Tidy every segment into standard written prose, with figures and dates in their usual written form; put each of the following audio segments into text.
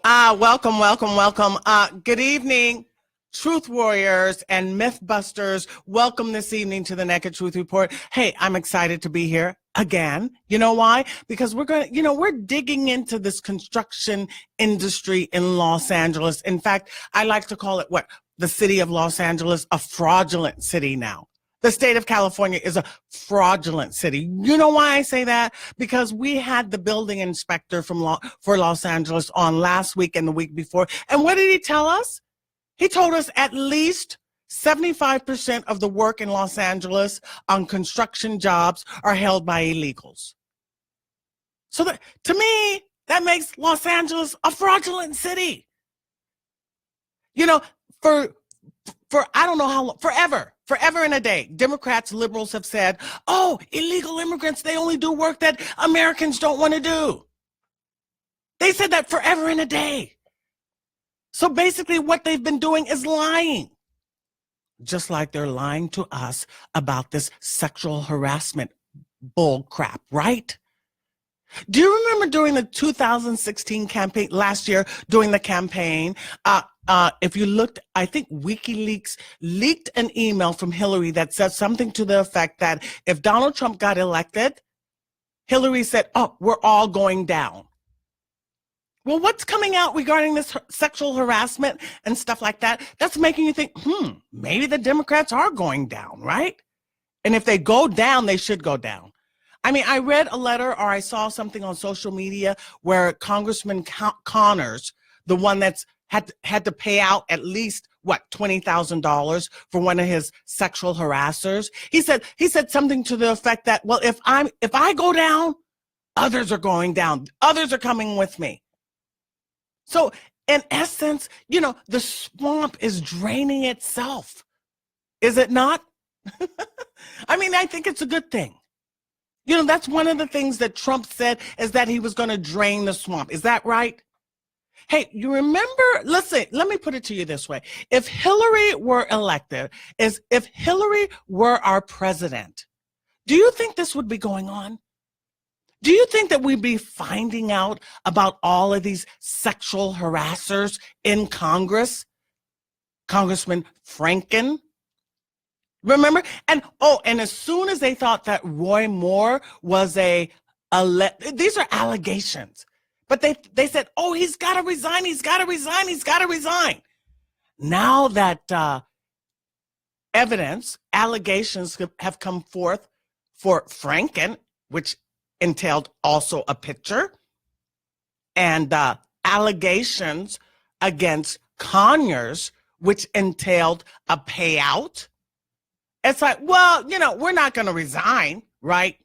Welcome, welcome, welcome. Good evening, truth warriors and mythbusters. Welcome this evening to the Naked Truth Report. Hey, I'm excited to be here again. You know why? Because we're digging into this construction industry in Los Angeles. In fact, I like to call it the city of Los Angeles, a fraudulent city now. The state of California is a fraudulent city. You know why I say that? Because we had the building inspector for Los Angeles on last week and the week before. And what did he tell us? He told us at least 75% of the work in Los Angeles on construction jobs are held by illegals. So to me, that makes Los Angeles a fraudulent city. You know, for I don't know how long, forever and a day, Democrats, liberals have said, oh, illegal immigrants, they only do work that Americans don't want to do. They said that forever and a day. So basically what they've been doing is lying. Just like they're lying to us about this sexual harassment bull crap, right? Do you remember during the 2016 campaign, last year during the campaign, if you looked, I think WikiLeaks leaked an email from Hillary that said something to the effect that if Donald Trump got elected, Hillary said, oh, we're all going down. Well, what's coming out regarding this sexual harassment and stuff like that? That's making you think, maybe the Democrats are going down, right? And if they go down, they should go down. I mean, I read a letter or I saw something on social media where Congressman Connors, the one that's had to pay out at least $20,000 for one of his sexual harassers. He said something to the effect that, well, if I go down, others are going down. Others are coming with me. So in essence, the swamp is draining itself. Is it not? I mean, I think it's a good thing. That's one of the things that Trump said is that he was going to drain the swamp. Is that right? Hey, you remember, listen, let me put it to you this way. If Hillary were elected, if Hillary were our president, do you think this would be going on? Do you think that we'd be finding out about all of these sexual harassers in Congress? Congressman Franken, remember? And as soon as they thought that Roy Moore was these are allegations. But they said, oh, he's got to resign, he's got to resign, he's got to resign. Now that allegations have come forth for Franken, which entailed also a picture, and allegations against Conyers, which entailed a payout. It's like, well, we're not going to resign, right?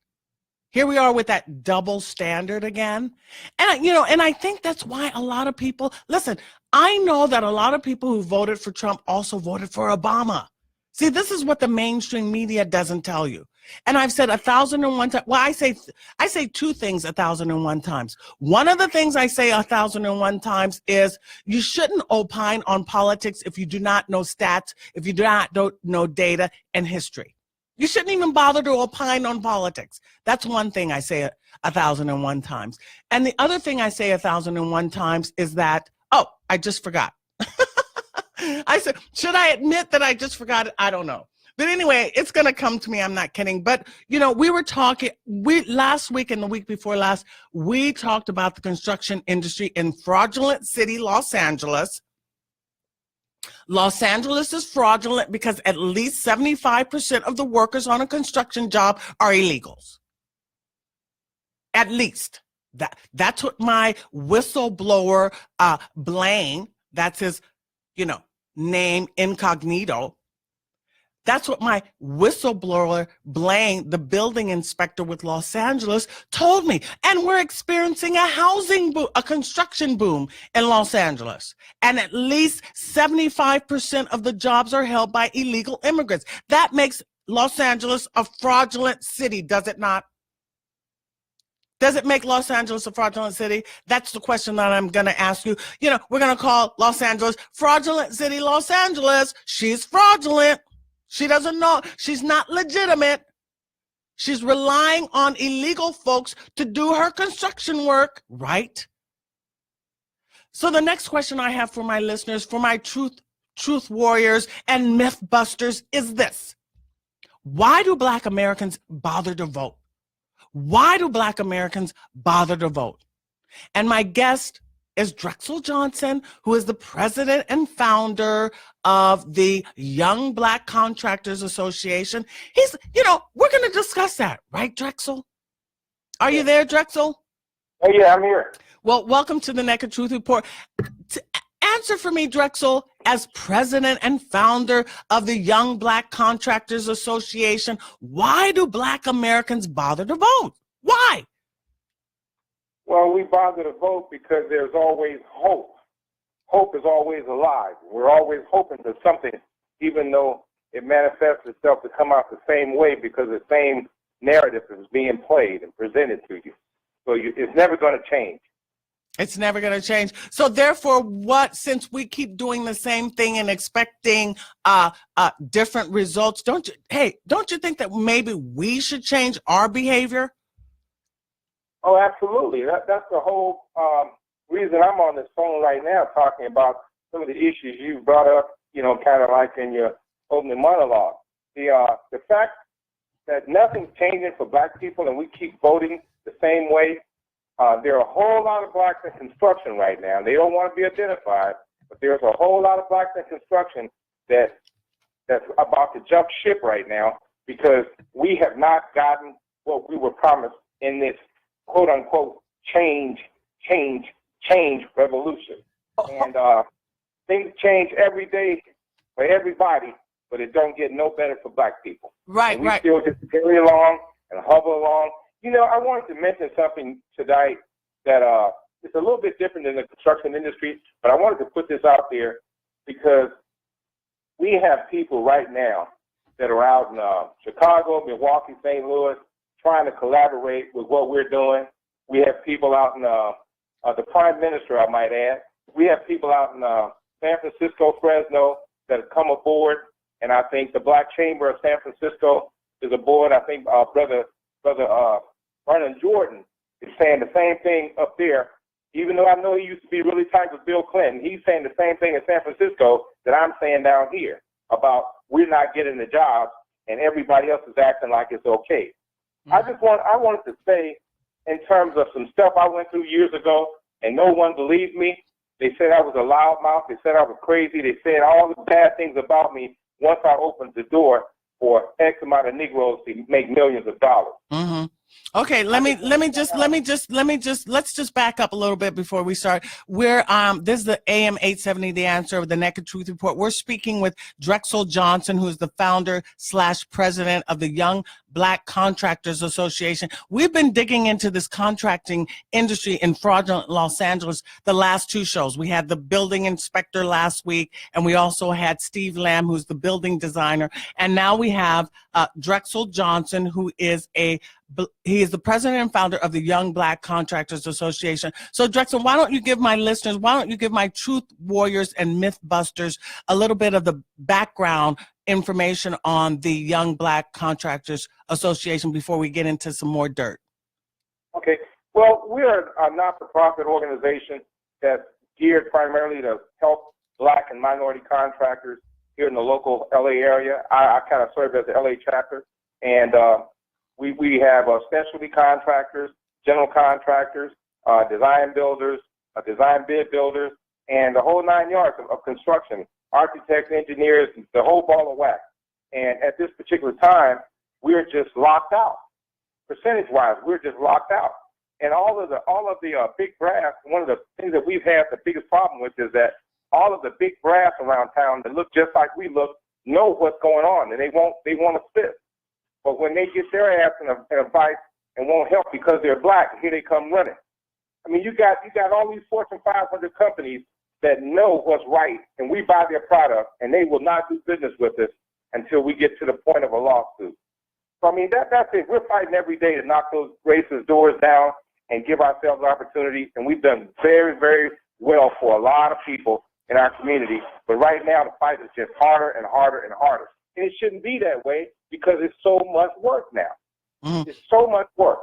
Here we are with that double standard again. And I think that's why a lot of people, listen, I know that a lot of people who voted for Trump also voted for Obama. See, this is what the mainstream media doesn't tell you. And I've said 1,001 times. Well, I say two things 1,001 times. One of the things I say 1,001 times is you shouldn't opine on politics if you do not know stats, if you do not know data and history. You shouldn't even bother to opine on politics. That's one thing I say 1,001 times. And the other thing I say 1,001 times is that, I just forgot. I said, should I admit that I just forgot it? I don't know. But anyway, it's going to come to me. I'm not kidding. But, we were talking, last week and the week before last, we talked about the construction industry in fraudulent city, Los Angeles. Los Angeles is fraudulent because at least 75% of the workers on a construction job are illegals. At least. That's what my whistleblower, Blaine, that's his, name incognito. That's what my whistleblower, Blaine, the building inspector with Los Angeles, told me. And we're experiencing a construction boom in Los Angeles. And at least 75% of the jobs are held by illegal immigrants. That makes Los Angeles a fraudulent city, does it not? Does it make Los Angeles a fraudulent city? That's the question that I'm going to ask you. We're going to call Los Angeles fraudulent city, Los Angeles. She's fraudulent. She doesn't know. She's not legitimate. She's relying on illegal folks to do her construction work, right? So the next question I have for my listeners, for my truth warriors and myth busters is this. Why do Black Americans bother to vote? Why do Black Americans bother to vote? And my guest is Drexel Johnson, who is the president and founder of the Young Black Contractors Association. We're going to discuss that, right, Drexel? Are you there, Drexel? Oh, yeah, I'm here. Well, welcome to the Naked Truth Report. Answer for me, Drexel, as president and founder of the Young Black Contractors Association, why do Black Americans bother to vote? Why? Well, we bother to vote because there's always hope. Hope is always alive. We're always hoping for something, even though it manifests itself to come out the same way because the same narrative is being played and presented to you. So it's never going to change. It's never going to change. So therefore, since we keep doing the same thing and expecting different results, don't you think that maybe we should change our behavior? Oh, absolutely. That's the whole reason I'm on this phone right now talking about some of the issues you brought up, kind of like in your opening monologue. The fact that nothing's changing for Black people and we keep voting the same way. There are a whole lot of Blacks in construction right now. They don't want to be identified, but there's a whole lot of Blacks in construction that's about to jump ship right now because we have not gotten what we were promised in this quote-unquote change revolution. And things change every day for everybody, but it don't get no better for Black people. Right, we still just carry along and hover along. I wanted to mention something tonight that it's a little bit different than the construction industry, but I wanted to put this out there because we have people right now that are out in Chicago, Milwaukee, St. Louis, trying to collaborate with what we're doing. We have people out in the Prime Minister, I might add. We have people out in San Francisco, Fresno that have come aboard, and I think the Black Chamber of San Francisco is aboard. I think Brother Vernon Jordan is saying the same thing up there, even though I know he used to be really tight with Bill Clinton. He's saying the same thing in San Francisco that I'm saying down here about we're not getting the jobs and everybody else is acting like it's okay. Mm-hmm. I wanted to say in terms of some stuff I went through years ago and no one believed me. They said I was a loudmouth. They said I was crazy. They said all the bad things about me once I opened the door for X amount of Negroes to make millions of dollars. Mm-hmm. Okay, let's just back up a little bit before we start. This is the AM 870, The Answer of the Naked Truth Report. We're speaking with Drexel Johnson, who is the founder / president of the Young Black Contractors Association. We've been digging into this contracting industry in fraudulent Los Angeles the last two shows. We had the building inspector last week, and we also had Steve Lamb, who's the building designer. And now we have Drexel Johnson, who is he is the president and founder of the Young Black Contractors Association. So Drexel, why don't you give my truth warriors and myth busters a little bit of the background information on the Young Black Contractors Association before we get into some more dirt? Okay. Well, we're a not-for-profit organization that's geared primarily to help Black and minority contractors here in the local LA area. I kind of serve as the LA chapter, and we have specialty contractors, general contractors, design builders, design bid builders, and the whole 9 yards of construction, architects, engineers, the whole ball of wax. And at this particular time, we're just locked out. Percentage-wise, we're just locked out. And all of the big brass, one of the things that we've had the biggest problem with is that all of the big brass around town that look just like we look know what's going on, and they want assist. But when they get their ass in a vice and won't help because they're Black, here they come running. I mean, you got all these Fortune 500 companies that know what's right, and we buy their product, and they will not do business with us until we get to the point of a lawsuit. So, I mean, that's it. We're fighting every day to knock those racist doors down and give ourselves opportunity, and we've done very, very well for a lot of people in our community. But right now, the fight is just harder and harder and harder. And it shouldn't be that way because it's so much work now. Mm-hmm. It's so much work.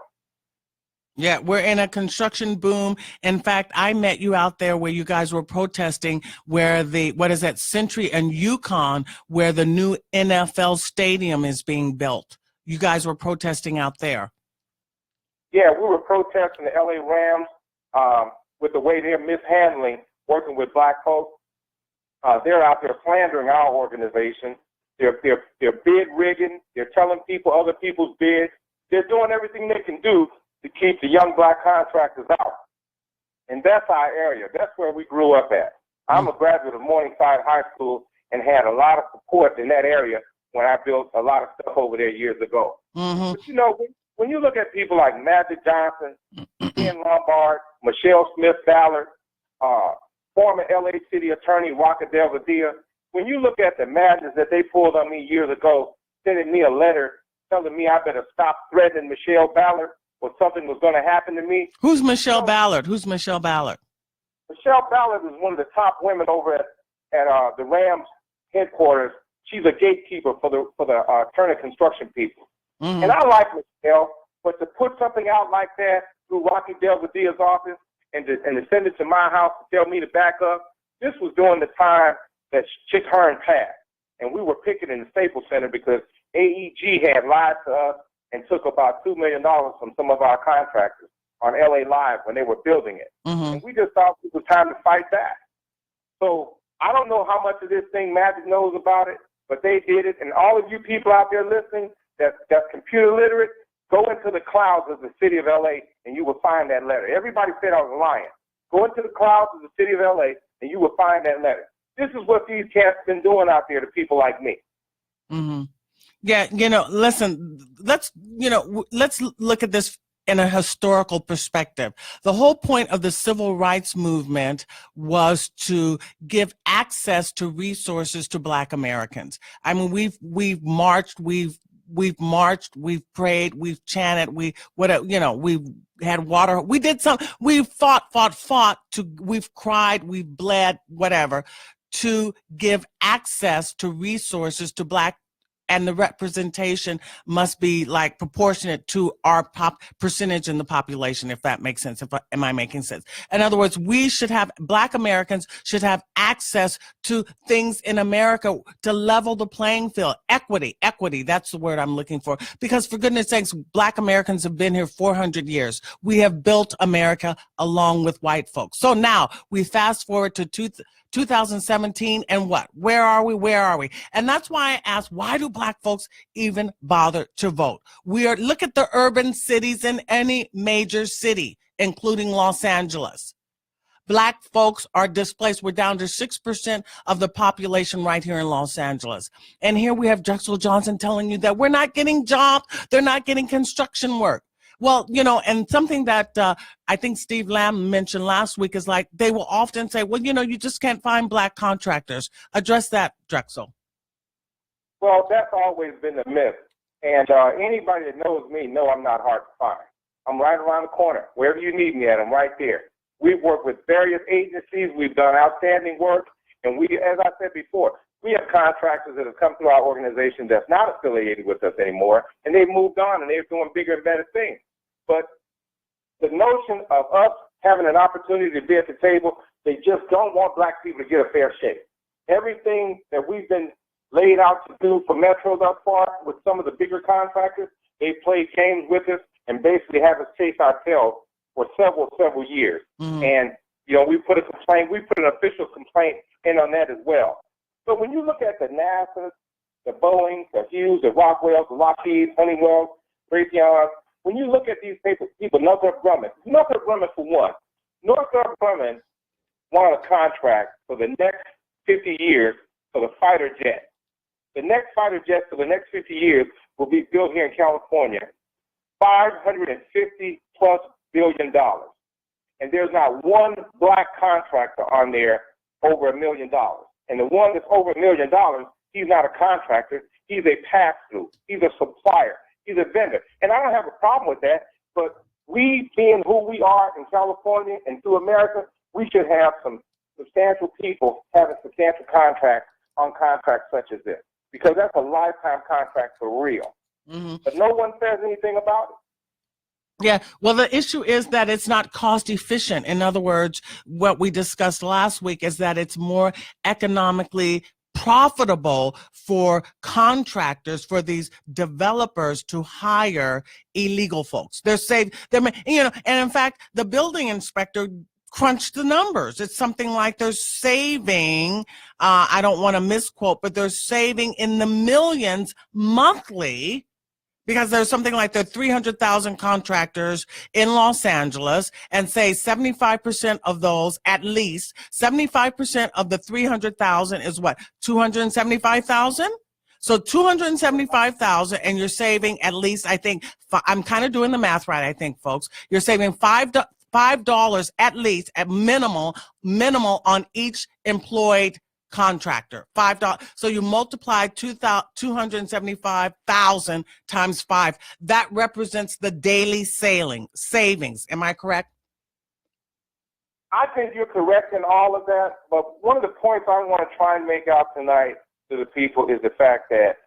Yeah, we're in a construction boom. In fact, I met you out there where you guys were protesting where what is that, Century and Yukon, where the new NFL stadium is being built. You guys were protesting out there. Yeah, we were protesting the LA Rams with the way they're mishandling working with black folks. They're out there slandering our organization. They're bid rigging. They're telling people other people's bids. They're doing everything they can do to keep the young black contractors out. And that's our area. That's where we grew up at. I'm a graduate of Morningside High School and had a lot of support in that area when I built a lot of stuff over there years ago. Mm-hmm. But, you know, when you look at people like Magic Johnson, Ken Lombard, Michelle Smith Ballard, former LA City Attorney Rocket Del Vadia, when you look at the madness that they pulled on me years ago, sending me a letter telling me I better stop threatening Michelle Ballard or something was going to happen to me. Who's Michelle Ballard? Who's Michelle Ballard? Michelle Ballard is one of the top women over at the Rams headquarters. She's a gatekeeper for the Turner construction people. Mm-hmm. And I like Michelle, but to put something out like that through Rocky Del Vadia's office and to send it to my house to tell me to back up, this was during the time that Chick Hearn passed. And we were picketing the Staples Center because AEG had lied to us and took about $2 million from some of our contractors on LA Live when they were building it. Mm-hmm. And we just thought it was time to fight back. So I don't know how much of this thing Magic knows about it, but they did it. And all of you people out there listening that's computer literate, go into the clouds of the city of LA and you will find that letter. Everybody said I was lying. Go into the clouds of the city of LA and you will find that letter. This is what these cats been doing out there to people like me. Mm-hmm. Yeah, listen, let's look at this in a historical perspective. The whole point of the civil rights movement was to give access to resources to Black Americans. I mean, we've marched, we've prayed, we've chanted, we've had water, we did we've fought we've cried, we've bled, whatever, to give access to resources to Black, and the representation must be like proportionate to our percentage in the population, if that makes sense. Am I making sense? In other words, Black Americans should have access to things in America to level the playing field. Equity, that's the word I'm looking for. Because for goodness sakes, Black Americans have been here 400 years. We have built America along with white folks. So now we fast forward to 2017 and what? Where are we? And that's why I asked, why do Black folks even bother to vote? Look at the urban cities in any major city, including Los Angeles. Black folks are displaced. We're down to 6% of the population right here in Los Angeles. And here we have Drexel Johnson telling you that we're not getting jobs. They're not getting construction work. Well, and something that I think Steve Lamb mentioned last week is like they will often say, well, you just can't find Black contractors. Address that, Drexel. Well, that's always been the myth. And anybody that knows me know I'm not hard to find. I'm right around the corner. Wherever you need me at, I'm right there. We've worked with various agencies. We've done outstanding work. And as I said before, we have contractors that have come through our organization that's not affiliated with us anymore, and they've moved on and they're doing bigger and better things. But the notion of us having an opportunity to be at the table, they just don't want Black people to get a fair shake. Everything that we've been laid out to do for Metro thus far with some of the bigger contractors, they played games with us and basically have us chase our tails for several years. Mm-hmm. And, we put an official complaint in on that as well. So when you look at the NASA's, the Boeing, the Hughes, the Rockwells, the Lockheed, Honeywell, Raytheon, when you look at these people, Northrop Grumman for one, Northrop Grumman won a contract for the next 50 years for the fighter jet. The next fighter jet for the next 50 years will be built here in California, $550+ billion. And there's not one Black contractor on there over $1 million. And the one that's over $1 million, he's not a contractor. He's a pass-through. He's a supplier. He's a vendor. And I don't have a problem with that, but we, being who we are in California and through America, we should have some substantial people having substantial contracts on contracts such as this, because that's a lifetime contract for real. Mm-hmm. But no one says anything about it. Yeah, well, the issue is that it's not cost efficient. In other words, what we discussed last week is that it's more economically profitable for contractors, for these developers to hire illegal folks. And in fact, the building inspector crunched the numbers. It's something like they're saving, I don't want to misquote, but they're saving in the millions monthly, because there's something like there are 300,000 contractors in Los Angeles, and say 75% of those, at least 75% of the 300,000 is what, 275,000? So 275,000, and you're saving at least, I think, I'm kind of doing the math right, I think, folks. You're saving $5 at least, at minimal on each employed contractor. $5. So you multiply 275,000 times 5. That represents the daily savings. Am I correct? I think you're correct in all of that, but one of the points I want to try and make out tonight to the people is the fact that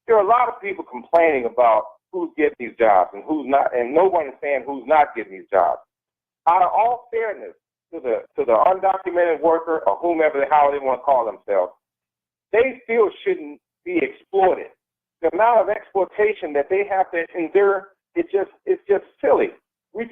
there are a lot of people complaining about who's getting these jobs and who's not, and no one is saying who's not getting these jobs. Out of all fairness, to the undocumented worker or whomever, how they want to call themselves, they still shouldn't be exploited. The amount of exploitation that they have to endure, it's just silly. We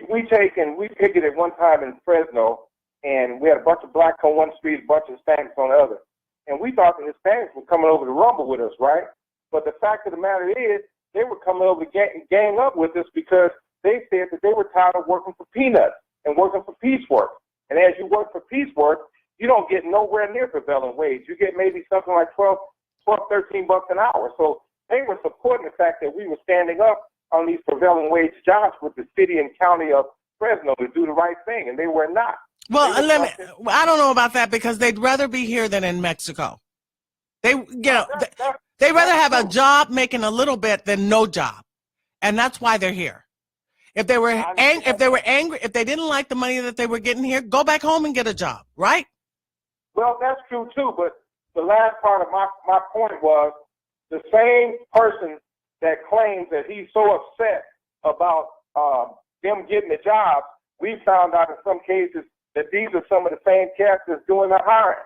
picketed one time in Fresno, and we had a bunch of blacks on one street, a bunch of Hispanics on the other, and we thought the Hispanics were coming over to rumble with us, right? But the fact of the matter is, they were coming over to gang up with us because they said that they were tired of working for peanuts and working for piecework. And as you work for piecework, you don't get nowhere near prevailing wage. You get maybe something like $12, $13 an hour. So they were supporting the fact that we were standing up on these prevailing wage jobs with the city and county of Fresno to do the right thing, and they were not. Well, I don't know about that, because they'd rather be here than in Mexico. They'd rather have a job making a little bit than no job, and that's why they're here. If they were angry, if they didn't like the money that they were getting here, go back home and get a job, right? Well, that's true too, but the last part of my point was the same person that claims that he's so upset about them getting the job, we found out in some cases that these are some of the same cats that's doing the hiring.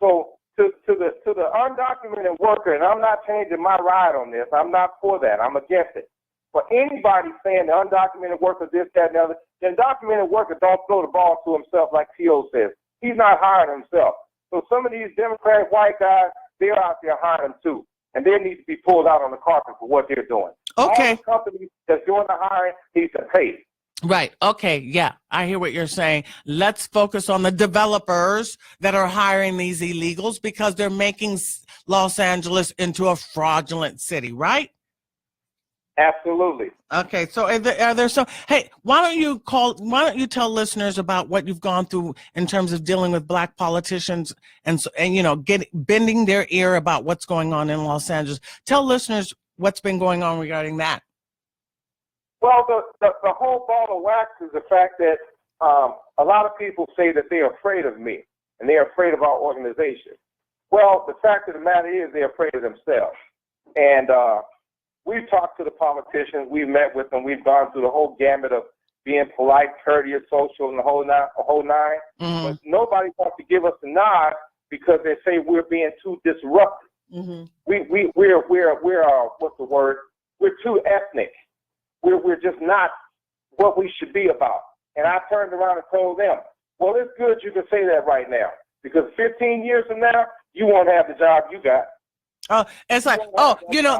So to the undocumented worker, and I'm not changing my ride on this, I'm not for that, I'm against it. For anybody saying the undocumented worker this, that, and the other, the undocumented worker don't throw the ball to himself like T.O. says. He's not hiring himself. So some of these Democratic white guys, they're out there hiring too. And they need to be pulled out on the carpet for what they're doing. Okay. All the companies that's doing the hiring need to pay. Right. Okay. Yeah, I hear what you're saying. Let's focus on the developers that are hiring these illegals, because they're making Los Angeles into a fraudulent city, right? Absolutely. Okay, so are there some? Hey, why don't you tell listeners about what you've gone through in terms of dealing with black politicians and bending their ear about what's going on in Los Angeles. Tell listeners what's been going on regarding that. Well, the whole ball of wax is the fact that a lot of people say that they're afraid of me and they're afraid of our organization. Well, the fact of the matter is they're afraid of themselves. And we've talked to the politicians, we've met with them, we've gone through the whole gamut of being polite, courteous, social, and the whole nine. Mm-hmm. But nobody wants to give us a nod because they say we're being too disruptive. Mm-hmm. We're what's the word? We're too ethnic. We're just not what we should be about. And I turned around and told them, well, it's good you can say that right now, because 15 years from now, you won't have the job you got. It's like,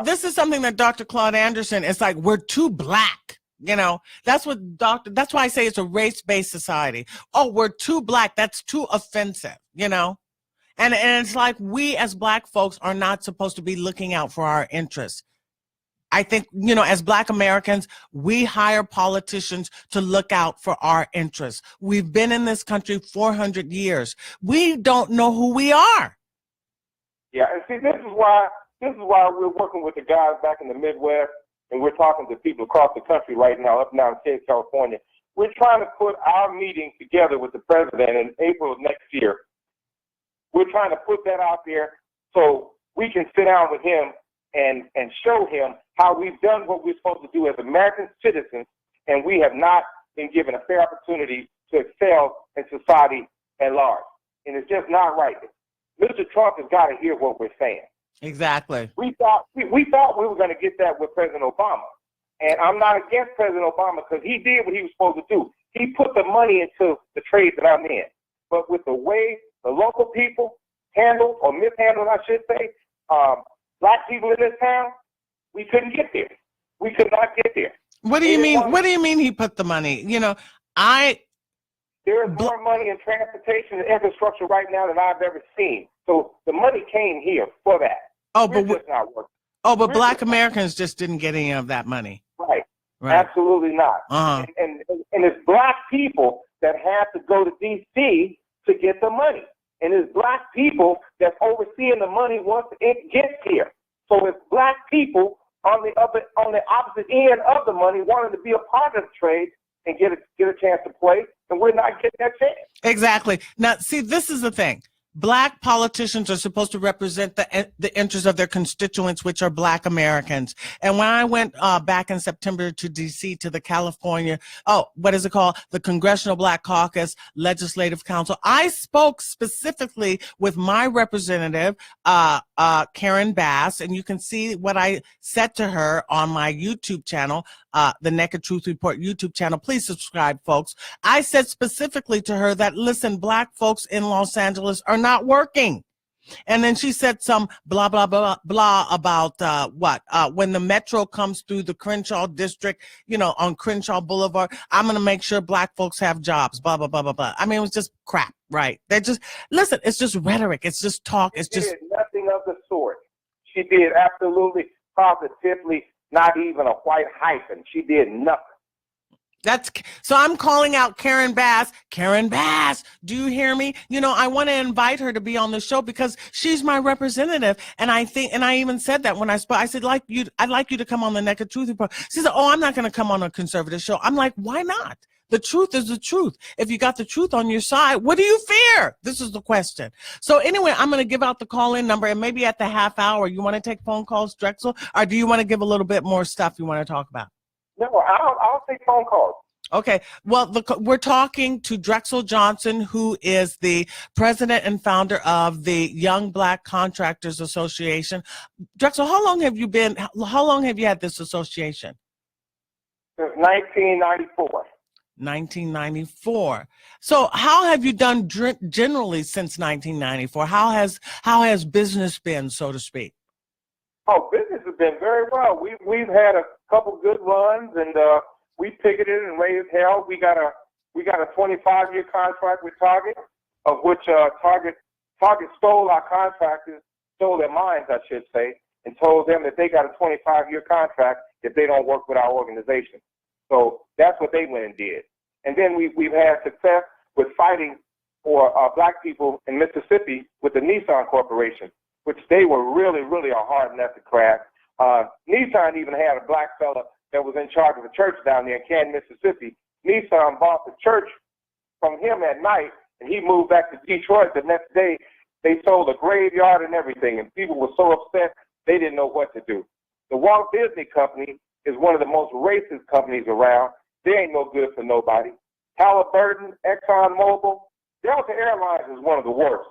this is something that Dr. Claude Anderson, it's like, we're too black. That's why I say it's a race-based society. Oh, we're too black. That's too offensive, And it's like, we as black folks are not supposed to be looking out for our interests. I think, as black Americans, we hire politicians to look out for our interests. We've been in this country 400 years. We don't know who we are. Yeah, and see, this is why we're working with the guys back in the Midwest, and we're talking to people across the country right now, up and down in California. We're trying to put our meeting together with the president in April of next year. We're trying to put that out there so we can sit down with him and show him how we've done what we're supposed to do as American citizens and we have not been given a fair opportunity to excel in society at large. And it's just not right. Mr. Trump has got to hear what we're saying. Exactly. We thought we were going to get that with President Obama. And I'm not against President Obama because he did what he was supposed to do. He put the money into the trade that I'm in. But with the way the local people handled or mishandled, I should say, black people in this town, we couldn't get there. We could not get there. What do you mean? What do you mean he put the money? You know, there is more money in transportation and infrastructure right now than I've ever seen. So the money came here for that. We're just not working. But black Americans just didn't get any of that money. Right. Absolutely not. Uh-huh. And it's black people that have to go to D.C. to get the money. And it's black people that's overseeing the money once it gets here. So it's black people on the opposite end of the money wanting to be a part of the trade and get a chance to play, and we're not getting that chance. Exactly. Now, see, this is the thing. Black politicians are supposed to represent the interests of their constituents, which are black Americans. And when I went back in September to D.C. to the California, what is it called? The Congressional Black Caucus Legislative Council, I spoke specifically with my representative, Karen Bass, and you can see what I said to her on my YouTube channel, the Naked Truth Report YouTube channel. Please subscribe, folks. I said specifically to her that, listen, black folks in Los Angeles are not working. And then she said some blah, blah, blah, blah about when the metro comes through the Crenshaw district, on Crenshaw Boulevard, I'm going to make sure black folks have jobs, blah, blah, blah, blah, blah. I mean, it was just crap, right? Listen, it's just rhetoric. It's just talk. It's just nothing of the sort. She did absolutely, positively, not even a white hyphen. She did nothing. So I'm calling out Karen Bass. Karen Bass, do you hear me? I want to invite her to be on the show because she's my representative. And I even said that when I spoke, I said, I'd like you to come on the Naked Truth Report. She said, I'm not going to come on a conservative show. I'm like, why not? The truth is the truth. If you got the truth on your side, what do you fear? This is the question. So anyway, I'm going to give out the call-in number, and maybe at the half hour, you want to take phone calls, Drexel, or do you want to give a little bit more stuff you want to talk about? No, I'll take phone calls. Okay. Well, we're talking to Drexel Johnson, who is the president and founder of the Young Black Contractors Association. Drexel, how long have you had this association? Since 1994. 1994. So how have you done generally since 1994? How has business been, so to speak? Oh, business has been very well. We've had a couple good runs, and we picketed and raised hell. We got a 25-year contract with Target, of which Target stole our contractors, stole their minds, I should say, and told them that they got a 25-year contract if they don't work with our organization. So that's what they went and did. And then we've had success with fighting for black people in Mississippi with the Nissan Corporation, which they were really, really a hard nut to crack. Nissan even had a black fella that was in charge of a church down there in Canton, Mississippi. Nissan bought the church from him at night, and he moved back to Detroit. The next day, they sold a graveyard and everything, and people were so upset they didn't know what to do. The Walt Disney Company is one of the most racist companies around. They ain't no good for nobody. Halliburton, ExxonMobil, Delta Airlines is one of the worst.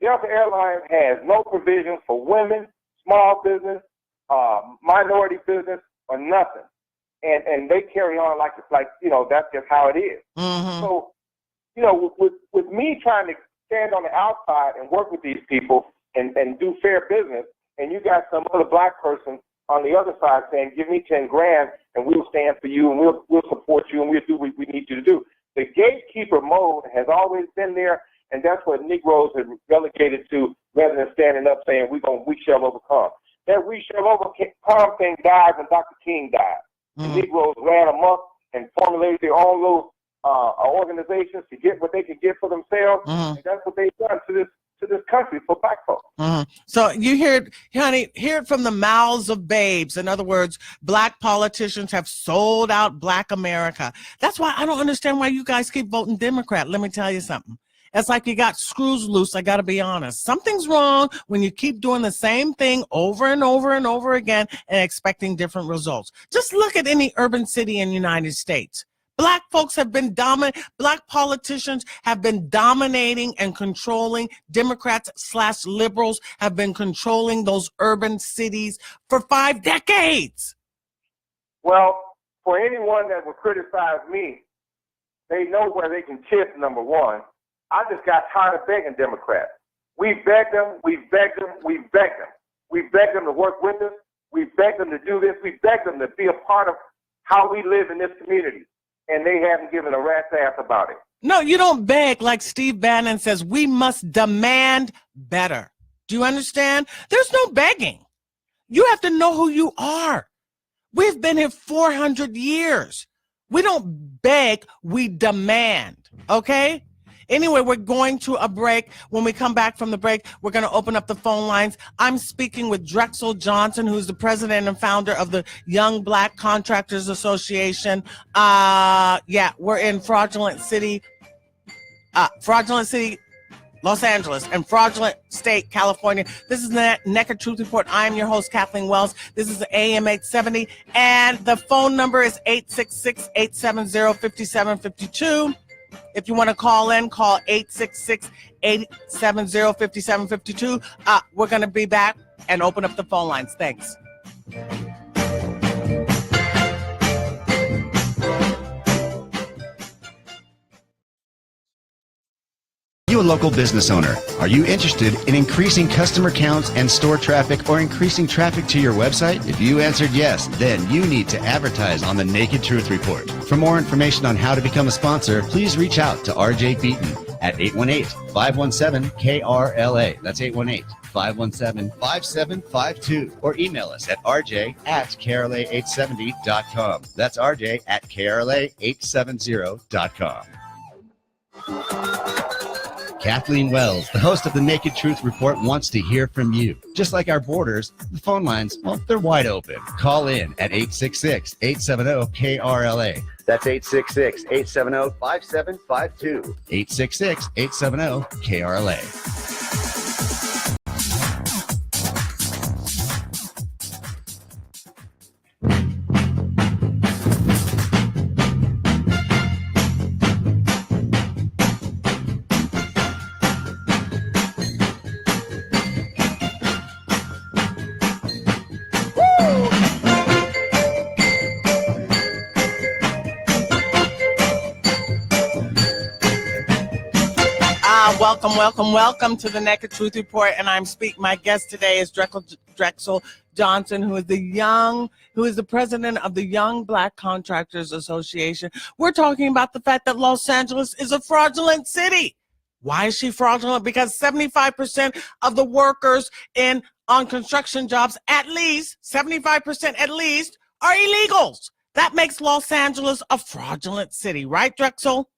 Delta Airlines has no provisions for women, small business, minority business, or nothing. And they carry on like that's just how it is. Mm-hmm. So, with me trying to stand on the outside and work with these people and do fair business, and you got some other black person on the other side saying, give me 10 grand and we'll stand for you and we'll support you and we'll do what we need you to do. The gatekeeper mode has always been there, and that's what Negroes have relegated to rather than standing up saying we shall overcome. That we shall overcome thing died when Dr. King died. Mm-hmm. The Negroes ran amok and formulated their own little organizations to get what they could get for themselves, mm-hmm. and that's what they've done to this country for black folks. Mm-hmm. So you hear it from the mouths of babes. In other words, black politicians have sold out black America. That's why I don't understand why you guys keep voting Democrat. Let me tell you something. It's like you got screws loose. I got to be honest. Something's wrong when you keep doing the same thing over and over and over again and expecting different results. Just look at any urban city in the United States. Black folks have been Black politicians have been dominating and controlling. Democrats/liberals have been controlling those urban cities for 5 decades. Well, for anyone that would criticize me, they know where they can chip, number one. I just got tired of begging Democrats. We begged them, we begged them, we begged them. We begged them to work with us. We begged them to do this. We begged them to be a part of how we live in this community. And they haven't given a rat's ass about it. No, you don't beg like Steve Bannon says. We must demand better. Do you understand? There's no begging. You have to know who you are. We've been here 400 years. We don't beg, we demand, okay? Anyway, we're going to a break. When we come back from the break, we're going to open up the phone lines. I'm speaking with Drexel Johnson, who's the president and founder of the Young Black Contractors Association. We're in Fraudulent City, Los Angeles, and Fraudulent State, California. This is the Naked Truth Report. I am your host, Kathleen Wells. This is AM 870, and the phone number is 866-870-5752. If you want to call in, call 866-870-5752. We're going to be back and open up the phone lines. Thanks. You a local business owner? Are you interested in increasing customer counts and store traffic or increasing traffic to your website? If you answered yes, then you need to advertise on the Naked Truth Report. For more information on how to become a sponsor, please reach out to RJ Beaton at 818-517-KRLA. That's 818-517-5752. Or email us at rj@krla870.com. That's rj@krla870.com. Kathleen Wells, the host of the Naked Truth Report, wants to hear from you. Just like our borders, the phone lines, well, they're wide open. Call in at 866-870-KRLA. That's 866-870-5752. 866-870-KRLA. Welcome to the Naked Truth Report, and my guest today is Drexel Johnson, who is the president of the Young Black Contractors Association. We're talking about the fact that Los Angeles is a fraudulent city. Why is she fraudulent? Because 75% of the workers on construction jobs, at least 75% at least, are illegals. That makes Los Angeles a fraudulent city, right, Drexel?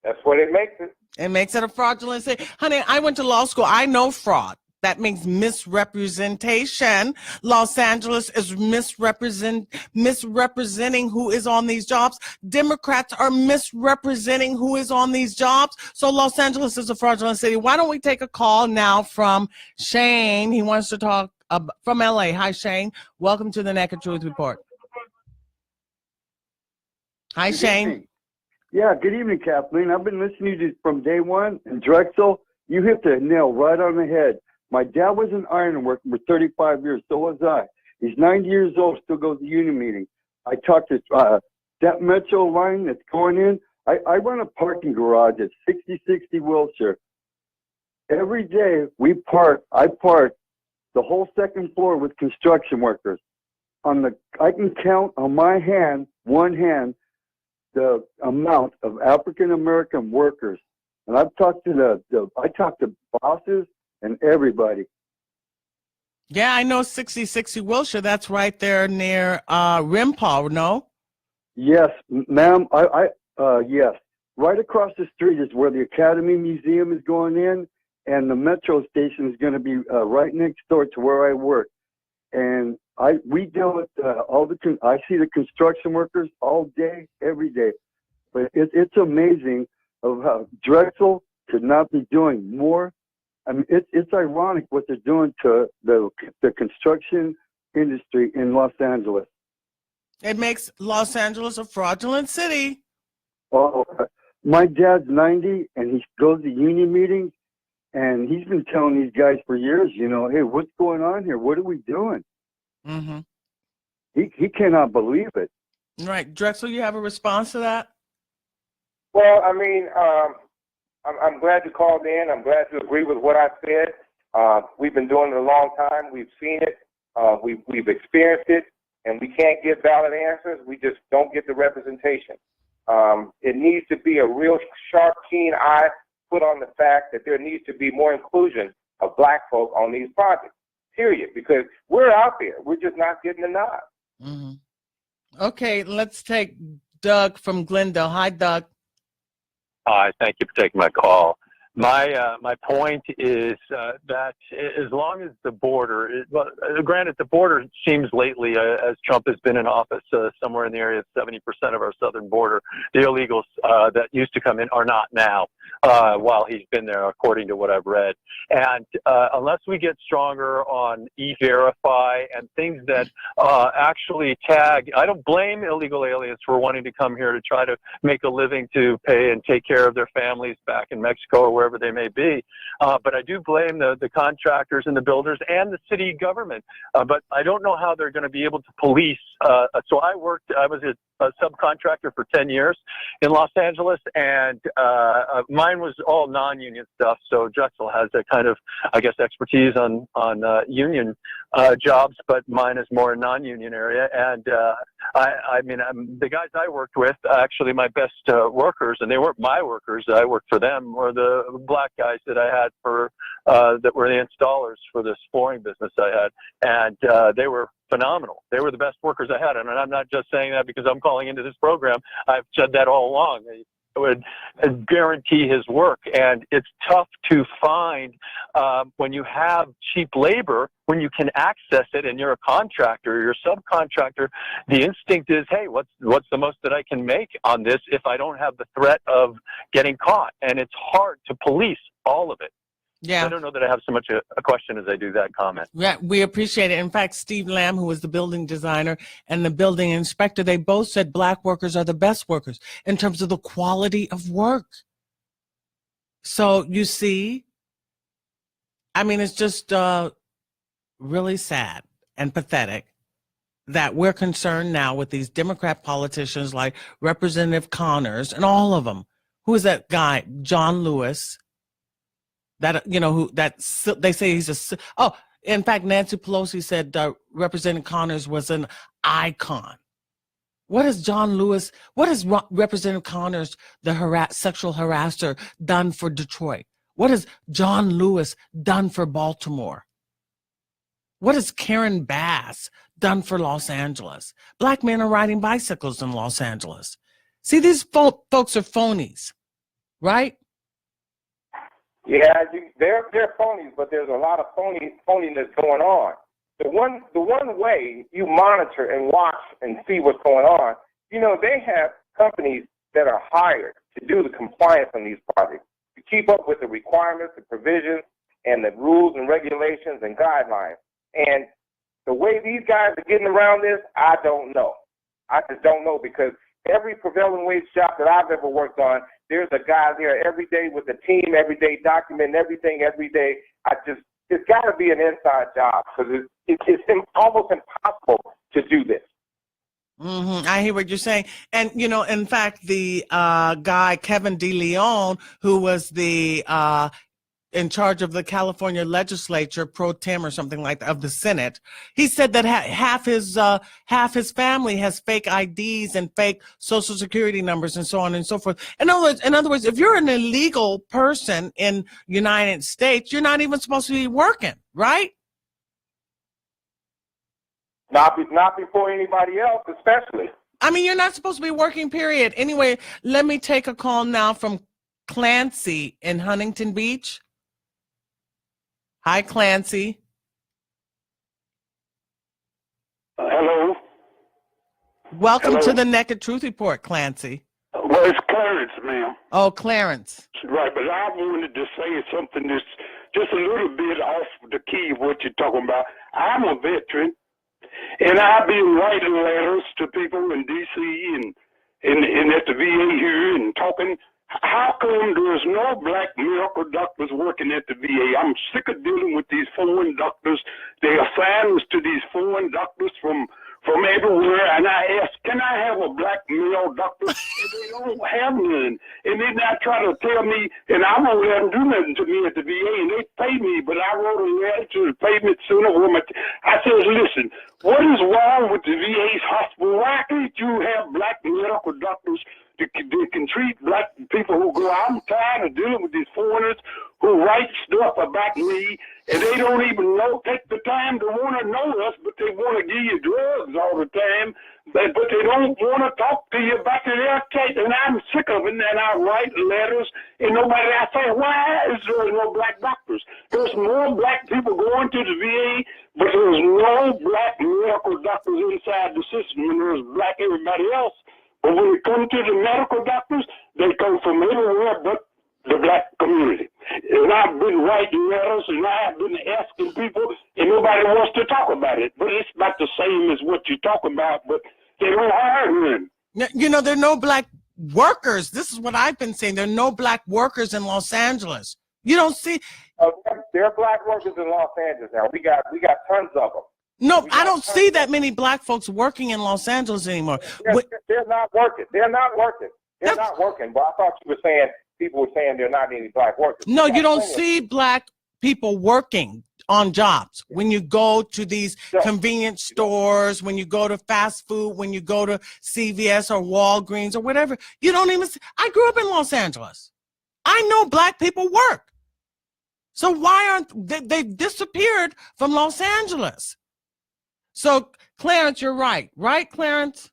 That's what it makes it. It makes it a fraudulent city. Honey, I went to law school. I know fraud. That means misrepresentation. Los Angeles is misrepresenting who is on these jobs. Democrats are misrepresenting who is on these jobs. So Los Angeles is a fraudulent city. Why don't we take a call now from Shane? He wants to talk from LA. Hi, Shane. Welcome to the Naked Truth Report. Hi, Shane. Yeah, good evening, Kathleen. I've been listening to you from day one, and Drexel, you hit the nail right on the head. My dad was an iron worker for 35 years, so was I. He's 90 years old, still goes to union meeting. I talked to that Metro line that's going in. I run a parking garage at 6060 Wilshire. Every day I park the whole second floor with construction workers. I can count on one hand, the amount of African-American workers. And I've talked to I talked to bosses and everybody. Yeah, I know 6060 Wilshire. That's right there near Rimpau, no? Yes, ma'am. Yes. Right across the street is where the Academy Museum is going in, and the Metro station is going to be right next door to where I work. And we deal with I see the construction workers all day, every day. But it's amazing of how Drexel could not be doing more. I mean, it's ironic what they're doing to the construction industry in Los Angeles. It makes Los Angeles a fraudulent city. Oh, my dad's 90, and he goes to union meetings, and he's been telling these guys for years, you know, hey, what's going on here? What are we doing? Mm-hmm. He cannot believe it. Right. Drexel, you have a response to that? Well, I mean, I'm glad you called in. I'm glad you agree with what I said. We've been doing it a long time. We've seen it. We've experienced it, and we can't get valid answers. We just don't get the representation. It needs to be a real sharp, keen eye put on the fact that there needs to be more inclusion of black folk on these projects, period, because we're out there. We're just not getting the nod. Mm-hmm. Okay, let's take Doug from Glendale. Hi, Doug. Hi, thank you for taking my call. My point is that as long as the border, granted, the border seems lately, as Trump has been in office, somewhere in the area of 70% of our southern border, the illegals that used to come in are not now, while he's been there, according to what I've read. And unless we get stronger on E-Verify and things that actually tag, I don't blame illegal aliens for wanting to come here to try to make a living to pay and take care of their families back in Mexico or wherever they may be. But I do blame the contractors and the builders and the city government. But I don't know how they're going to be able to police. So I was a subcontractor for 10 years in Los Angeles, and mine was all non-union stuff. So Drexel has a kind of, I guess, expertise on union jobs, but mine is more a non-union area. And I mean, the guys I worked with, actually my best workers, and they weren't my workers, I worked for them, were the black guys that I had for that were the installers for this flooring business I had. And they were phenomenal. They were the best workers I had. And I'm not just saying that because I'm calling into this program. I've said that all along. I would guarantee his work. And it's tough to find when you have cheap labor, when you can access it and you're a contractor, you're a subcontractor, the instinct is, hey, what's the most that I can make on this if I don't have the threat of getting caught? And it's hard to police all of it. Yeah. I don't know that I have so much a question as I do that comment. Yeah, we appreciate it. In fact, Steve Lamb, who was the building designer and the building inspector, they both said black workers are the best workers in terms of the quality of work. So you see, I mean, it's just really sad and pathetic that we're concerned now with these Democrat politicians like Representative Connors and all of them. Who is that guy, John Lewis? That, you know, who that they say he's a, oh, in fact, Nancy Pelosi said Representative Connors was an icon. What has John Lewis, what has Representative Connors, the sexual harasser, done for Detroit? What has John Lewis done for Baltimore? What has Karen Bass done for Los Angeles? Black men are riding bicycles in Los Angeles. See, these folks are phonies, right? Yeah, they're phonies, but there's a lot of phoniness going on. The one way you monitor and watch and see what's going on, you know, they have companies that are hired to do the compliance on these projects, to keep up with the requirements, the provisions, and the rules and regulations and guidelines. And the way these guys are getting around this, I don't know. I just don't know, because every prevailing wage job that I've ever worked on, there's a guy there every day with the team, every day documenting everything every day. It's got to be an inside job, because it's almost impossible to do this. Mm-hmm. I hear what you're saying. And, you know, in fact, the guy, Kevin DeLeon, who was the in charge of the California legislature, pro tem or something like that, of the Senate, he said that half his family has fake IDs and fake social security numbers and so on and so forth. In other words, if you're an illegal person in United States, you're not even supposed to be working, right? Not before anybody else, especially. I mean, you're not supposed to be working, period. Anyway, let me take a call now from Clancy in Huntington Beach. Hi, Clancy. Hello. Welcome Hello. to the Naked Truth Report, Clancy. Well, It's Clarence, ma'am. Oh, Clarence. Right, but I wanted to say something that's just a little bit off the key of what you're talking about. I'm a veteran, and I've been writing letters to people in D.C. and at the VA here and talking. How come there's no black medical doctors working at the VA? I'm sick of dealing with these foreign doctors. They assign us to these foreign doctors from everywhere, and I ask, can I have a black male doctor? And they don't have none. And then they try to tell me, and I won't let them do nothing to me at the VA, and they pay me, but I wrote a letter to the payment sooner. I said, listen, what is wrong with the VA's hospital? Why can't you have black medical doctors that can treat black people who go? I'm tired of dealing with these foreigners who write stuff about me, and they don't even take the time to want to know us, but they want to give you drugs all the time, but they don't want to talk to you about their case, and I'm sick of it, and I write letters, and I say, why is there no black doctors? There's more black people going to the VA, but there's no black medical doctors inside the system, and there's black everybody else. But when it comes to the medical doctors, they come from everywhere but the black community. And I've been writing letters and I've been asking people, and nobody wants to talk about it. But it's about the same as what you're talking about, but they don't hire none. You know, there are no black workers. This is what I've been saying. There are no black workers in Los Angeles. You don't see. There are black workers in Los Angeles now. We got tons of them. No, I don't see that many black folks working in Los Angeles anymore. They're not working. They're not working. They're not working. But I thought you were saying, people were saying there are not any black workers. No, you don't see black people working on jobs. When you go to these convenience stores, when you go to fast food, when you go to CVS or Walgreens or whatever, you don't even see. I grew up in Los Angeles. I know black people work. So why aren't they disappeared from Los Angeles? So, Clarence, you're right. Right, Clarence?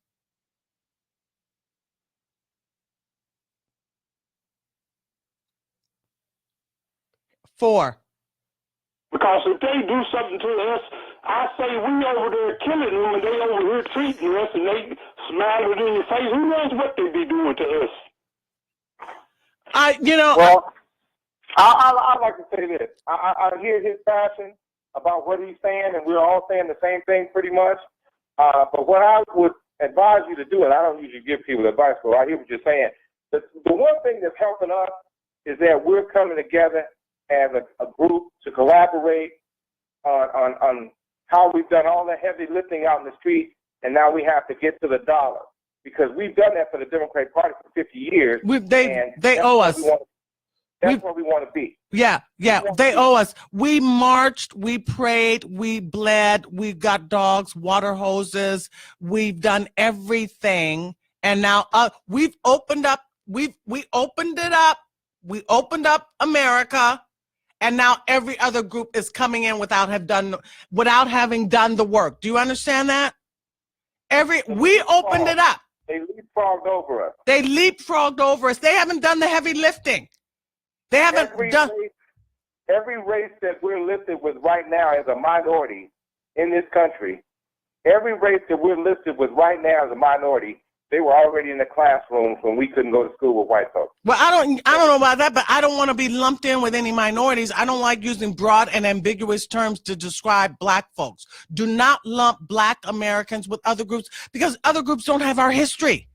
Four. Because if they do something to us, I say we over there killing them, and they over here treating us, and they smile it in your face. Who knows what they be doing to us? Well, I'd like to say this. I hear his passion about what he's saying, and we're all saying the same thing pretty much. But what I would advise you to do, and I don't usually give people advice, but I hear what you're saying. The one thing that's helping us is that we're coming together as a group to collaborate on how we've done all the heavy lifting out in the street, and now we have to get to the dollar. Because we've done that for the Democratic Party for 50 years. They owe us. That's where we want to be. Yeah, they owe us. We marched, we prayed, we bled, we've got dogs, water hoses, we've done everything, and now we've opened up. We opened it up. We opened up America, and now every other group is coming in without having done the work. Do you understand that? We opened it up. They leapfrogged over us. They haven't done the heavy lifting. They haven't done. Every race that we're listed with right now as a minority in this country, every race that we're listed with right now as a minority, they were already in the classrooms when we couldn't go to school with white folks. Well, I don't know about that, but I don't want to be lumped in with any minorities. I don't like using broad and ambiguous terms to describe black folks. Do not lump black Americans with other groups, because other groups don't have our history.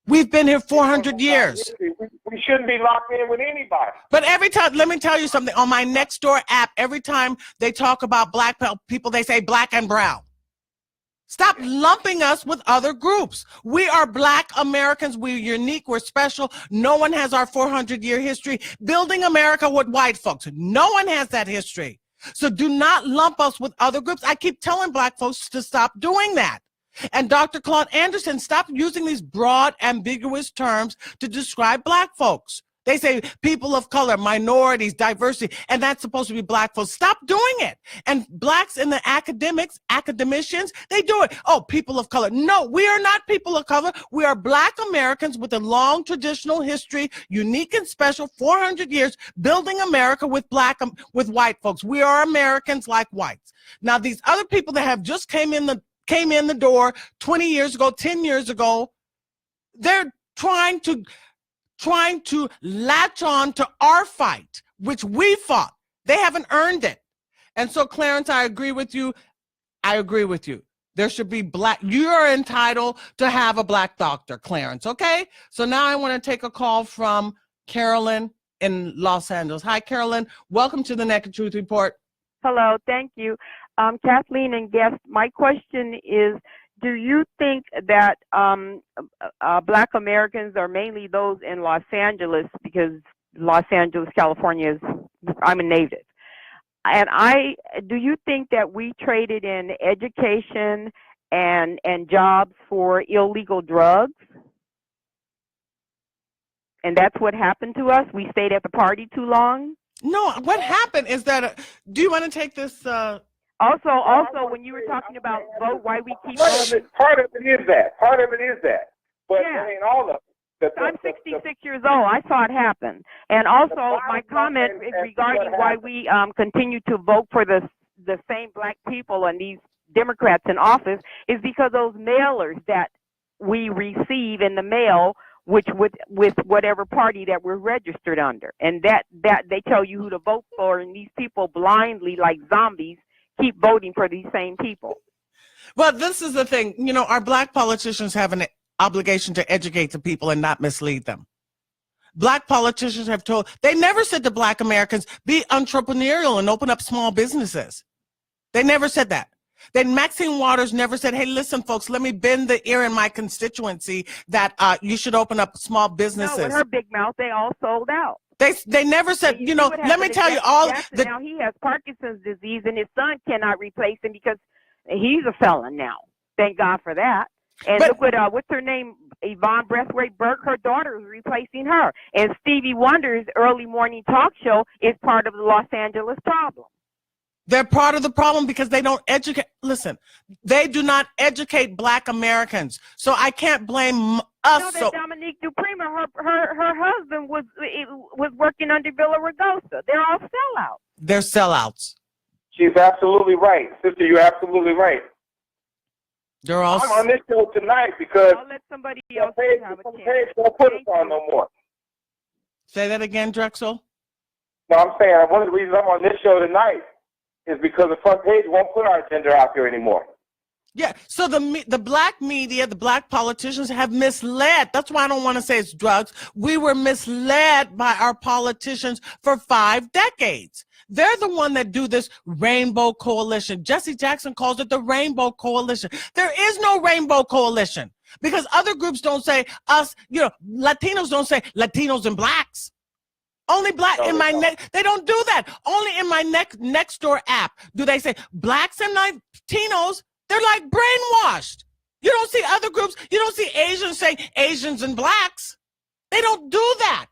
We've been here 400 years. We shouldn't be locked in with anybody. But every time, let me tell you something, on my Nextdoor app, every time they talk about black people, they say black and brown. Stop lumping us with other groups. We are black Americans. We're unique. We're special. No one has our 400-year history building America with white folks. No one has that history. So do not lump us with other groups. I keep telling black folks to stop doing that. And Dr. Claude Anderson, stop using these broad, ambiguous terms to describe black folks. They say people of color, minorities, diversity, and that's supposed to be black folks. Stop doing it. And blacks in the academicians, they do it. Oh, people of color. No, we are not people of color. We are black Americans with a long traditional history, unique and special, 400 years, building America with white folks. We are Americans like whites. Now, these other people that have just came in the door 20 years ago, 10 years ago, they're trying to trying to latch on to our fight, which we fought. They haven't earned it. And so, Clarence, I agree with you. I agree with you. There should be black. You are entitled to have a black doctor, Clarence. Okay. So now I want to take a call from Carolyn in Los Angeles. Hi, Carolyn. Welcome to the Naked Truth Report. Hello. Thank you. Kathleen and guest, my question is, do you think that Black Americans are mainly those in Los Angeles, because Los Angeles, California I'm a native. And do you think that we traded in education and jobs for illegal drugs? And that's what happened to us? We stayed at the party too long? No, what happened is that, do you want to take this? Also, when you were talking about vote, why we keep voting. Part of it is that. Part of it is that. But Yeah. I mean, all of it. I'm 66 years old. I saw it happen. And also, my comment is regarding why we continue to vote for the same black people and these Democrats in office is because those mailers that we receive in the mail, which with whatever party that we're registered under, and that they tell you who to vote for, and these people blindly, like zombies, keep voting for these same people. Well, this is the thing. You know, our black politicians have an obligation to educate the people and not mislead them. Black politicians have told, they never said to black Americans, be entrepreneurial and open up small businesses. They never said that. Then Maxine Waters never said, hey, listen, folks, let me bend the ear in my constituency that you should open up small businesses. No, with her big mouth, they all sold out. They never said, you know, let me tell you all. Now he has Parkinson's disease and his son cannot replace him because he's a felon now. Thank God for that. And look what, what's her name? Yvonne Breathwaite Burke, her daughter is replacing her. And Stevie Wonder's early morning talk show is part of the Los Angeles problem. They're part of the problem because they don't educate. Listen, they do not educate black Americans. So I can't blame us. You know that Dominique Duprema, her husband was working under Villa Rugosa. They're all sellouts. They're sellouts. She's absolutely right. Sister, you're absolutely right. They're all. I'm on this show tonight because I'll let somebody else have a chance. Page won't put us on no more. Say that again, Drexel. No, I'm saying one of the reasons I'm on this show tonight is because the front page won't put our agenda out there anymore. Yeah, so the black media, the black politicians have misled. That's why I don't want to say it's drugs. We were misled by our politicians for 5 decades. They're the one that do this rainbow coalition. Jesse Jackson calls it the rainbow coalition. There is no rainbow coalition because other groups don't say us, you know, Latinos don't say Latinos and blacks. Only black in my they don't do that. Only in my next door app do they say blacks and Latinos. They're like brainwashed. You don't see other groups. You don't see Asians saying Asians and blacks. They don't do that.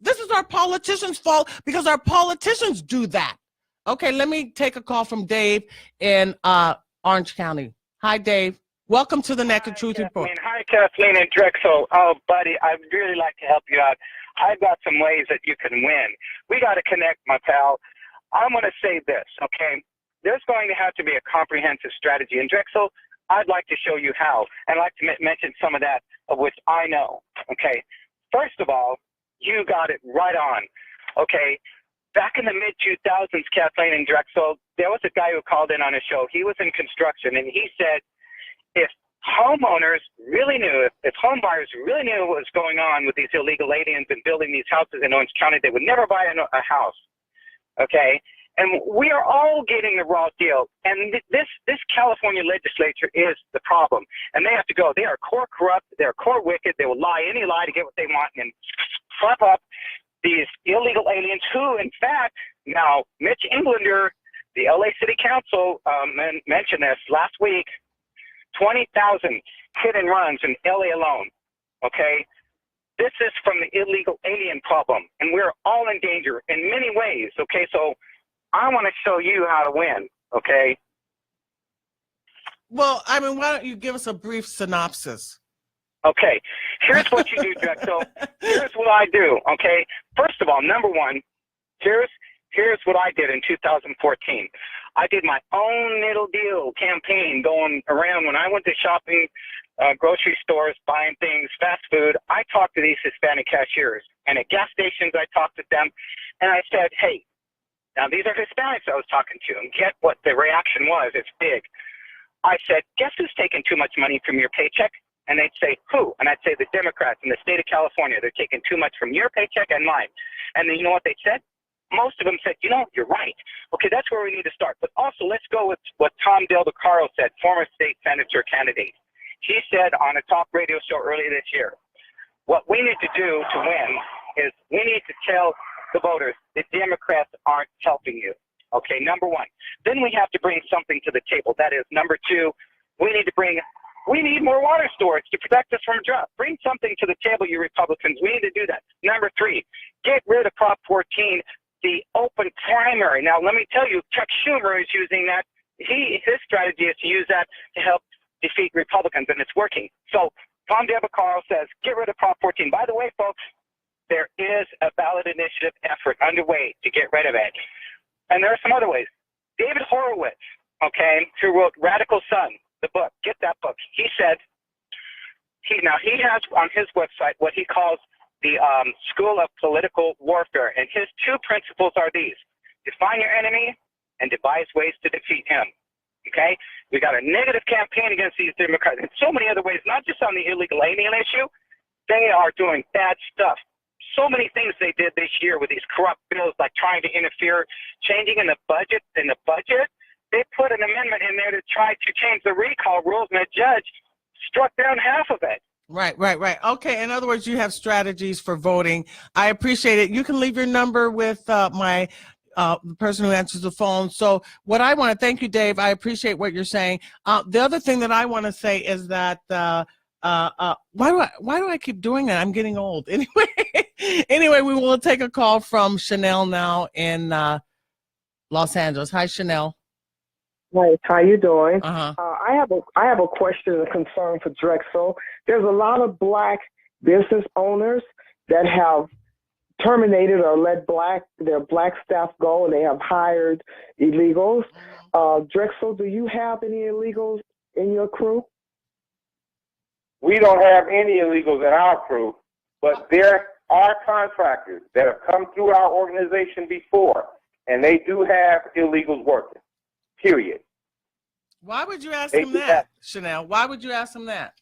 This is our politicians' fault because our politicians do that. Okay, let me take a call from Dave in Orange County. Hi, Dave. Welcome to the Naked Truth Report. Hi, Kathleen and Drexel. Oh, buddy, I'd really like to help you out. I've got some ways that you can win. We got to connect, my pal. I'm going to say this, okay? There's going to have to be a comprehensive strategy. And Drexel, I'd like to show you how. And I'd like to mention some of that of which I know, okay? First of all, you got it right on, okay? Back in the mid-2000s, Kathleen and Drexel, there was a guy who called in on a show. He was in construction, and he said if homeowners really knew, if home buyers really knew what was going on with these illegal aliens and building these houses in Orange County, they would never buy a house, okay? And we are all getting the raw deal. And this California legislature is the problem. And they have to go. They are core corrupt. They're core wicked. They will lie any lie to get what they want and prop up these illegal aliens who, in fact, now Mitch Englander, the LA City Council mentioned this last week, 20,000 hit and runs in LA alone, okay? This is from the illegal alien problem, and we're all in danger in many ways, okay? So I want to show you how to win, okay? Well, I mean, why don't you give us a brief synopsis? Okay, here's what you do, Drexel. Here's what I do, okay? First of all, number one, here's Here's what I did in 2014. I did my own little deal campaign going around when I went to shopping, grocery stores, buying things, fast food. I talked to these Hispanic cashiers, and at gas stations I talked to them, and I said, hey, now these are Hispanics I was talking to, and get what the reaction was. It's big. I said, guess who's taking too much money from your paycheck? And they'd say, who? And I'd say the Democrats in the state of California. They're taking too much from your paycheck and mine. And then you know what they said? Most of them said, you know, you're right. Okay, that's where we need to start. But also, let's go with what Tom Del DeCaro said, former state senator candidate. He said on a talk radio show earlier this year, what we need to do to win is we need to tell the voters that Democrats aren't helping you. Okay, number one. Then we have to bring something to the table. That is, number two, we need more water storage to protect us from drought. Bring something to the table, you Republicans. We need to do that. Number three, get rid of Prop 14, the open primary. Now, let me tell you, Chuck Schumer is using that. His strategy is to use that to help defeat Republicans, and it's working. So Tom DeBacaro says, get rid of Prop 14. By the way, folks, there is a ballot initiative effort underway to get rid of it. And there are some other ways. David Horowitz, okay, who wrote Radical Son, the book, get that book. He said, he has on his website what he calls the School of Political Warfare. And his two principles are these: define your enemy and devise ways to defeat him. Okay? We got a negative campaign against these Democrats in so many other ways, not just on the illegal alien issue. They are doing bad stuff. So many things they did this year with these corrupt bills, like trying to interfere, changing in the budget. They put an amendment in there to try to change the recall rules, and a judge struck down half of it. Right. Okay. In other words, you have strategies for voting. I appreciate it. You can leave your number with my the person who answers the phone. So what I want to thank you, Dave. I appreciate what you're saying. The other thing that I want to say is that why do I keep doing that? I'm getting old. Anyway, we will take a call from Chanel now in Los Angeles. Hi, Chanel. Right, how you doing? Uh-huh. I have a question and concern for Drexel. There's a lot of black business owners that have terminated or let their black staff go, and they have hired illegals. Drexel, do you have any illegals in your crew? We don't have any illegals in our crew, but there are contractors that have come through our organization before, and they do have illegals working, period. Why would you ask him that, Chanel? Why would you ask him that?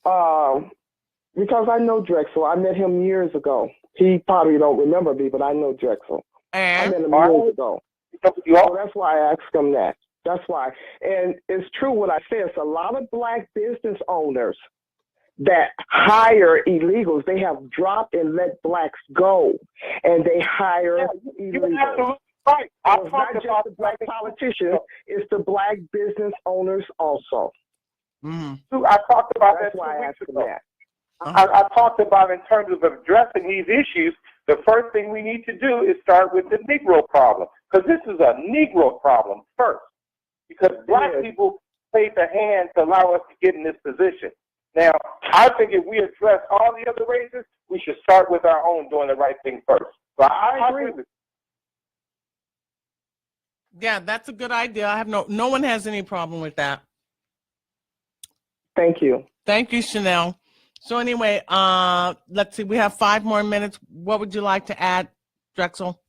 Because I know Drexel. I met him years ago. He probably don't remember me, but I know Drexel. And I met him years ago. So that's why I asked him that. That's why. And it's true what I said. It's a lot of black business owners that hire illegals. They have dropped and let blacks go, and they hire illegals. Right. It's not just the black politicians, it's the black business owners also. Mm-hmm. I talked about That's that why 2 I weeks asked ago. that. I talked about in terms of addressing these issues, the first thing we need to do is start with the Negro problem, because this is a Negro problem first, because black people played the hand to allow us to get in this position. Now, I think if we address all the other races, we should start with our own doing the right thing first. So I agree with you. Yeah, that's a good idea. I have no one has any problem with that. Thank you. Thank you, Chanel. So anyway, let's see. We have 5 more minutes. What would you like to add, Drexel?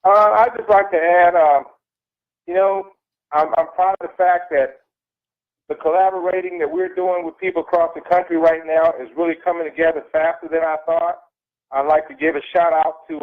I'd just like to add, I'm proud of the fact that the collaborating that we're doing with people across the country right now is really coming together faster than I thought. I'd like to give a shout out to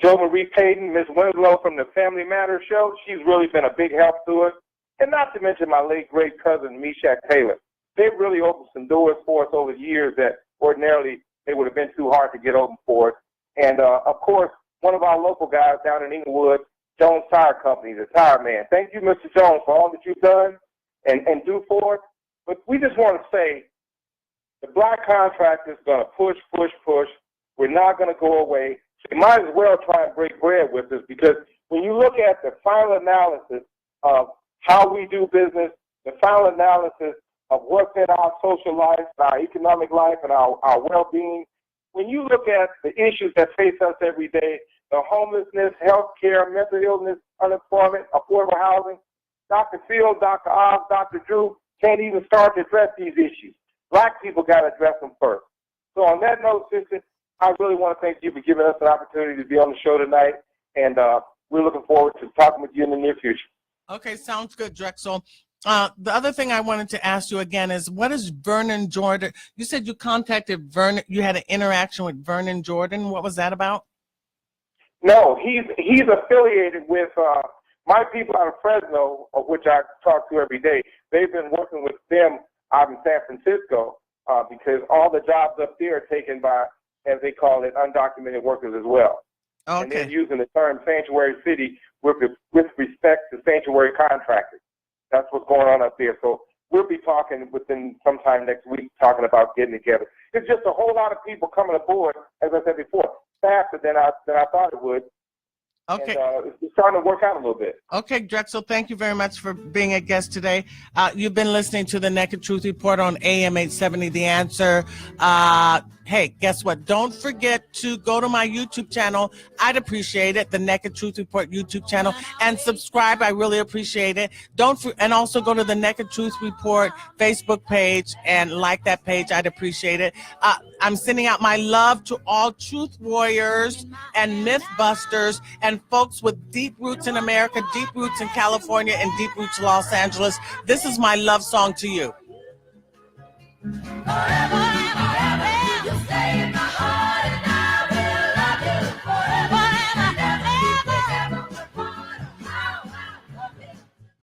Jo Marie Payton, Miss Winslow from the Family Matters show. She's really been a big help to us. And not to mention my late great cousin, Meshack Taylor. They've really opened some doors for us over the years that ordinarily they would have been too hard to get open for us. And, of course, one of our local guys down in Inglewood, Jones Tire Company, the tire man. Thank you, Mr. Jones, for all that you've done and do for us. But we just want to say the black contractor is going to push. We're not going to go away. You might as well try and break bread with us, because when you look at the final analysis of how we do business, the final analysis of what's in our social life, our economic life, and our well-being, when you look at the issues that face us every day, the homelessness, health care, mental illness, unemployment, affordable housing, Dr. Phil, Dr. Oz, Dr. Drew can't even start to address these issues. Black people got to address them first. So on that note, sister, I really want to thank you for giving us an opportunity to be on the show tonight, and we're looking forward to talking with you in the near future. Okay, sounds good, Drexel. The other thing I wanted to ask you again is, what is Vernon Jordan? You said you contacted Vernon, you had an interaction with Vernon Jordan. What was that about? No, he's affiliated with my people out of Fresno, of which I talk to every day. They've been working with them out in San Francisco because all the jobs up there are taken by, as they call it, undocumented workers as well. Okay. And they're using the term sanctuary city with respect to sanctuary contractors. That's what's going on up there. So we'll be talking within sometime next week, talking about getting together. It's just a whole lot of people coming aboard, as I said before, faster than I thought it would. Okay. And it's starting to work out a little bit. Okay, Drexel, thank you very much for being a guest today. You've been listening to the Naked Truth Report on AM 870, The Answer. Hey, guess what? Don't forget to go to my YouTube channel. I'd appreciate it, the Naked Truth Report YouTube channel, and subscribe. I really appreciate it. And also go to the Naked Truth Report Facebook page and like that page. I'd appreciate it. I'm sending out my love to all truth warriors and myth busters and folks with deep roots in America, deep roots in California, and deep roots in Los Angeles. This is my love song to you. Forever.